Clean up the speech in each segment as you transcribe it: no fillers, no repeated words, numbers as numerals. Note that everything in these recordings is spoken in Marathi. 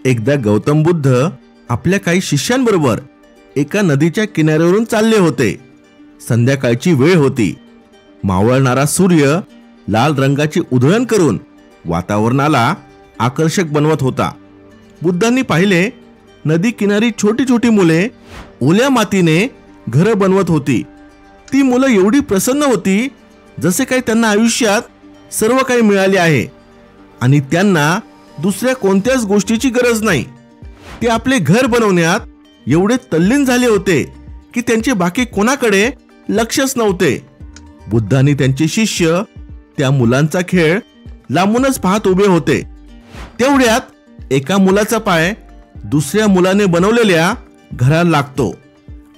एकदा गौतम बुद्ध आपल्या काही शिष्यांबरोबर एका नदीच्या किनाऱ्यावरून चालले होते. संध्याकाळची वेळ होती. मावळणारा सूर्य लाल रंगाची उधळण करून वातावरणाला आकर्षक बनवत होता. बुद्धांनी पाहिले, नदी किनारी छोटी छोटी मुले ओल्या मातीने घरं बनवत होती. ती मुलं एवढी प्रसन्न होती जसे काही त्यांना आयुष्यात सर्व काही मिळाले आहे आणि त्यांना दुसऱ्या कोणत्याच गोष्टीची गरज नाही. ते आपले घर बनवण्यात एवढे तल्लीन झाले होते की त्यांचे बाकी कोणाकडे लक्षच नव्हते. बुद्धांनी त्यांचे शिष्य त्या मुलांचा खेळ लांबूनच पाहत उभे होते. तेवढ्यात एका मुलाचा पाय दुसऱ्या मुलाने बनवलेल्या घराला लागतो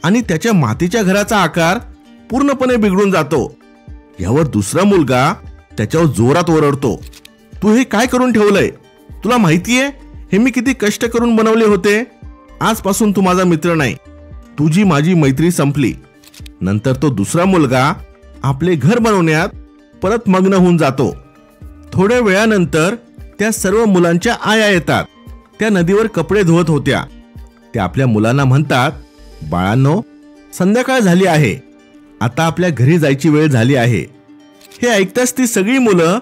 आणि त्याच्या मातीच्या घराचा आकार पूर्णपणे बिघडून जातो. यावर दुसरा मुलगा त्याच्यावर जोरात ओरडतो, तू हे काय करून ठेवलंय? तुला माहितीये हे मी किती कष्ट करून बनवले होते? आजपासून तू माझा मित्र नाही. तुझी माझी मैत्री संपली. नंतर तो दुसरा मुलगा आपले घर बनवण्यात परत मग्न होऊन जातो. थोड्या वेळानंतर त्या सर्व मुलांच्या आया येतात. त्या नदीवर कपडे धुवत होत्या. त्या आपल्या मुलांना म्हणतात, बाळांनो, संध्याकाळ झाली आहे. आता आपल्या घरी जायची वेळ झाली आहे. हे ऐकताच ती सगळी मुलं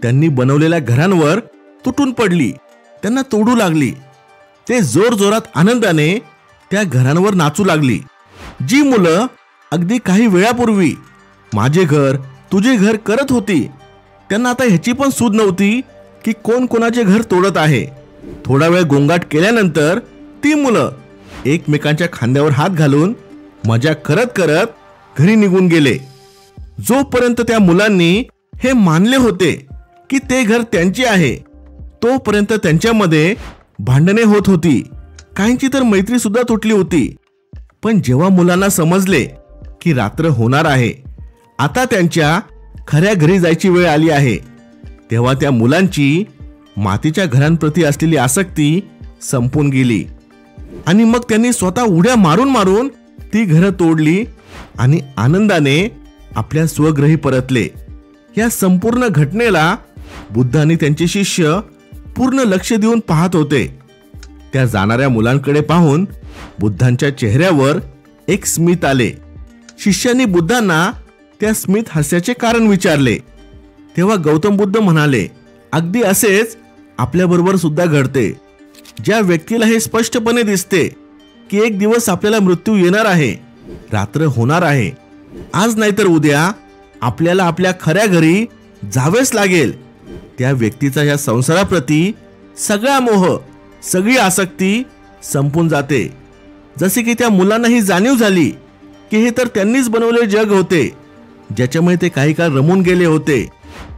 त्यांनी बनवलेल्या घरांवर तुटून पडली. त्यांना तोडू लागली. ते जोर जोरात आनंदाने त्या घरांवर नाचू लागली. जी मुलं अगदी काही वेळापूर्वी माझे घर तुझे घर करत होती, त्यांना आता ह्याची पण सूद नव्हती की कोण कोणाचे घर तोडत आहे. थोडा वेळ गोंगाट केल्यानंतर ती मुलं एकमेकांच्या खांद्यावर हात घालून मजा करत करत घरी निघून गेले. जोपर्यंत त्या मुलांनी हे मानले होते की ते घर त्यांचे आहे, तोपर्यंत त्यांच्यामध्ये भांडणे होत होती. काहींची तर मैत्री सुद्धा तुटली होती. पण जेव्हा मुलांना समजले की रात्र होणार आहे, आता त्यांच्या खऱ्या घरी जायची वेळ आली आहे, तेव्हा त्या मुलांची मातीच्या घरांप्रती असलेली आसक्ती संपून गेली आणि मग त्यांनी स्वतः उड्या मारून मारून ती घरं तोडली आणि आनंदाने आपल्या स्वगृही परतले. या संपूर्ण घटनेला बुद्ध आणि त्यांचे शिष्य पूर्ण लक्ष देऊन पाहत होते. त्या जाणाऱ्या मुलांकडे पाहून बुद्धांच्या चेहऱ्यावर एक स्मित आले. शिष्यांनी बुद्धांना त्या स्मित हास्याचे कारण विचारले. तेव्हा गौतम बुद्ध म्हणाले, अगदी असेच आपल्याबरोबर सुद्धा घडते. ज्या व्यक्तीला हे स्पष्टपणे दिसते की एक दिवस आपल्याला मृत्यू येणार आहे, रात्र होणार आहे, आज नाहीतर उद्या आपल्याला आपल्या खऱ्या घरी जावेच लागेल, त्या व्यक्तीचा या संसाराप्रती सगळा मोह, सगळी आसक्ती संपून जाते. जसे की त्या मुलांना ही जाणीव झाली की हे तर त्यांनीच बनवलेले जग होते, ज्याच्यामुळे ते काही काळ रमून गेले होते.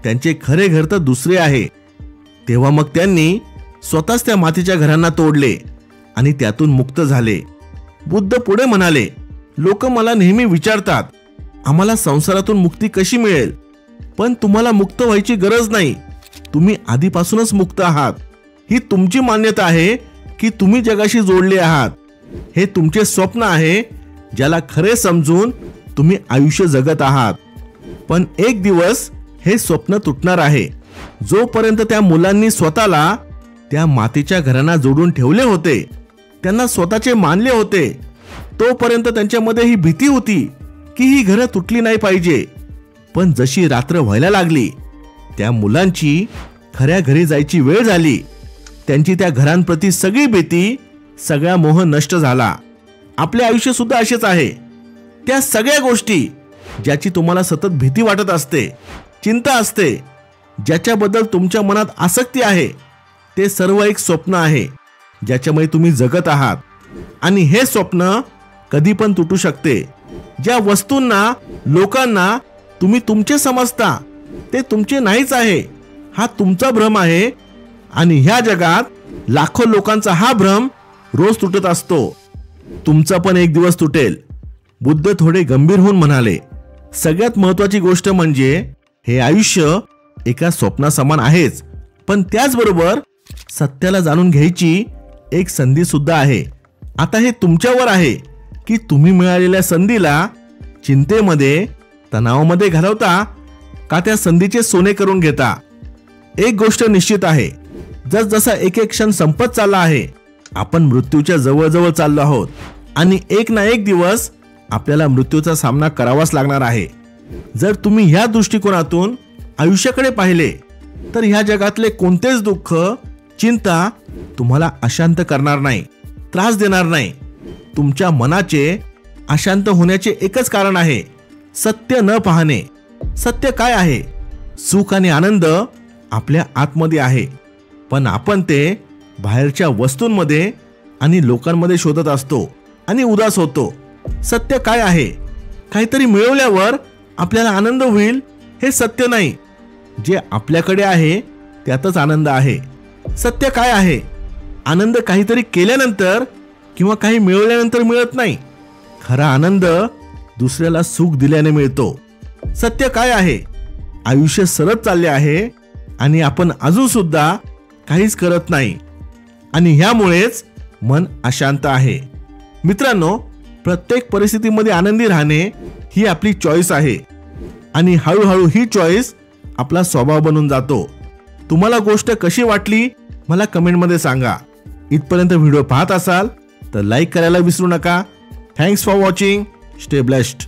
त्यांचे खरे घर तर दुसरे आहे. तेव्हा मग त्यांनी स्वतःच त्या मातीच्या घरांना तोडले आणि त्यातून मुक्त झाले. बुद्ध पुढे म्हणाले, लोक मला नेहमी विचारतात, आम्हाला संसारातून मुक्ती कशी मिळेल? पण तुम्हाला मुक्त व्हायची गरज नाही. तुम्ही आधीपासूनच मुक्त आहात. ही तुमची मान्यता आहे की तुम्ही जगाशी जोडले आहात. हे तुमचे स्वप्न आहे ज्याला खरे समजून तुम्ही आयुष्य जगत आहात. पण एक दिवस हे स्वप्न तुटणार आहे. जोपर्यंत त्या मुलांनी स्वतःला त्या मातीच्या घरांना जोडून ठेवले होते, त्यांना स्वतःचे मानले होते, तोपर्यंत त्यांच्यामध्ये ही भीती होती की ही घरं तुटली नाही पाहिजे. पण जशी रात्र व्हायला लागली, त्या मुलांची खऱ्या घरी जायची वेळ झाली. त्यांची त्या घरांप्रती सगळी भीती, सगळा मोह नष्ट झाला. आपले आयुष्य सुद्धा असेच आहे. त्या सगळ्या गोष्टी ज्याची तुम्हाला सतत भीती वाटत असते, चिंता असते, ज्याच्याबद्दल तुमच्या मनात आसक्ती आहे, ते सर्व एक स्वप्न आहे ज्याच्यामुळे तुम्ही जगत आहात. आणि हे स्वप्न कधी पण तुटू शकते. ज्या वस्तूंना, लोकांना तुम्ही तुमचे समजता ते तुमचे नाहीच आहे, हा तुमचा भ्रम आहे. आणि ह्या जगात लाखो लोकांचा हा भ्रम रोज तुटत असतो. तुमचा पण एक दिवस तुटेल. बुद्ध थोडे गंभीर होऊन म्हणाले, सगळ्यात महत्वाची गोष्ट म्हणजे हे आयुष्य एका स्वप्नासमान आहेच, पण त्याचबरोबर सत्याला जाणून घ्यायची एक संधी सुद्धा आहे. आता हे तुमच्यावर आहे की तुम्ही मिळालेल्या संधीला चिंतेमध्ये, तणावामध्ये घालवता का त्या संधीचे सोने करून घेता. एक गोष्ट निश्चित आहे, जसजसा एक एक क्षण संपत चालला आहे, आपण मृत्यूच्या जवळ चाललो आहोत आणि एक ना एक दिवस आपल्याला मृत्यूचा सामना करावाच लागणार आहे. जर तुम्ही ह्या दृष्टिकोनातून आयुष्याकडे पाहिले तर ह्या जगातले कोणतेच दुःख, चिंता तुम्हाला अशांत करणार नाही, त्रास देणार नाही. तुमच्या मनाचे अशांत होण्याचे एकच कारण आहे, सत्य न पाहणे. सत्य काय आहे? सुख आणि आनंद आपल्या आतमध्ये आहे, पण आपण ते बाहेरच्या वस्तूंमध्ये आणि लोकांमध्ये शोधत असतो आणि उदास होतो. सत्य काय आहे? काहीतरी मिळवल्यावर आपल्याला आनंद होईल हे सत्य नाही. जे आपल्याकडे आहे त्यातच आनंद आहे. सत्य काय आहे? आनंद काहीतरी केल्यानंतर किंवा काही मिळवल्यानंतर मिळत नाही. खरा आनंद दुसऱ्याला सुख दिल्याने मिळतो. सत्य काय आहे? आयुष्य सरत चालले आहे आणि आपण अजून सुद्धा काहीच करत नाही आणि ह्यामुळेच मन अशांत आहे. मित्रांनो, प्रत्येक परिस्थितीमध्ये आनंदी राहणे ही आपली चॉईस आहे आणि हळूहळू ही चॉईस आपला स्वभाव बनून जातो. तुम्हाला गोष्ट कशी वाटली मला कमेंटमध्ये सांगा. इथपर्यंत व्हिडिओ पाहत असाल तर लाईक करायला विसरू नका. Thanks for watching. Stay blessed.